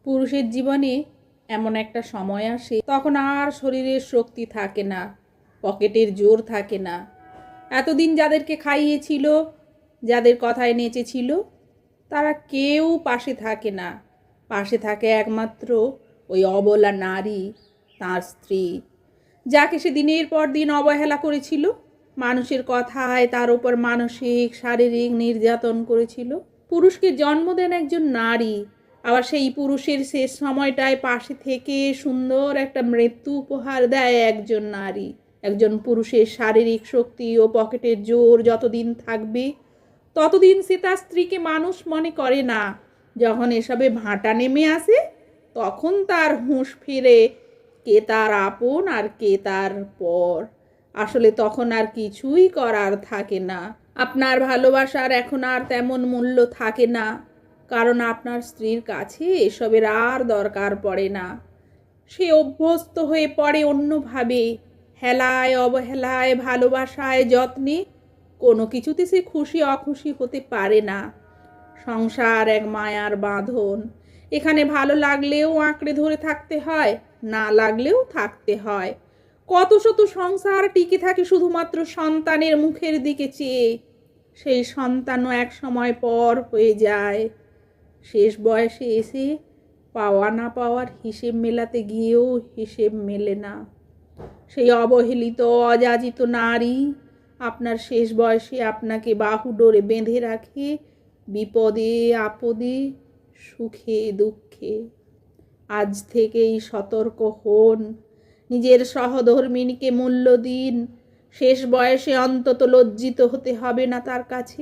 পুরুষের জীবনে এমন একটা সময় আসে তখন আর শরীরের শক্তি থাকে না, পকেটের জোর থাকে না। এতদিন যাদেরকে খাইয়েছিল, যাদের কথায় নেচেছিল, তারা কেউ পাশে থাকে না। পাশে থাকে একমাত্র ওই অবলা নারী, তার স্ত্রী, যাকে সে দিনের পর দিন অবহেলা করেছিল, মানুষের কথায় তার উপর মানসিক শারীরিক নির্যাতন করেছিল। পুরুষকে জন্ম দেন একজন নারী, আবার সেই পুরুষের শেষ সময়টায় পাশে থেকে সুন্দর একটা মৃত্যু উপহার দেয় একজন নারী। একজন পুরুষের শারীরিক শক্তি ও পকেটের জোর যতদিন থাকবে ততদিন সে তার স্ত্রীকে মানুষ মনে করে না। যখন এসবে ভাঁটা নেমে আসে তখন তার হুঁশ ফিরে, কে তার আপন আর কে তার পর। আসলে তখন আর কিছুই করার থাকে না। আপনার ভালোবাসার এখন আর তেমন মূল্য থাকে না, কারণ আপনার স্ত্রীর কাছে এসবের আর দরকার পড়ে না। সে অভ্যস্ত হয়ে পড়ে অন্যভাবে, হেলায় অবহেলায়, ভালোবাসায় যত্নে। কোনো কিছুতে সে খুশি অখুশি হতে পারে না। সংসার এক মায়ার বাঁধন, এখানে ভালো লাগলেও আঁকড়ে ধরে থাকতে হয়, না লাগলেও থাকতে হয়। কত শত সংসার টিকে থাকে শুধুমাত্র সন্তানের মুখের দিকে চেয়ে। সেই সন্তানও এক সময় পর হয়ে যায়। শেষ বয়সে এসে পাওয়া না পাওয়ার হিসেব মেলাতে গিয়েও হিসেব মেলে না। সেই অবহেলিত অযাচিত নারী আপনার শেষ বয়সে আপনাকে বাহুডোরে বেঁধে রাখে, বিপদে আপদে, সুখে দুঃখে। আজ থেকেই সতর্ক হন, নিজের সহধর্মিণীকে মূল্য দিন। শেষ বয়সে অন্তত লজ্জিত হতে হবে না তার কাছে।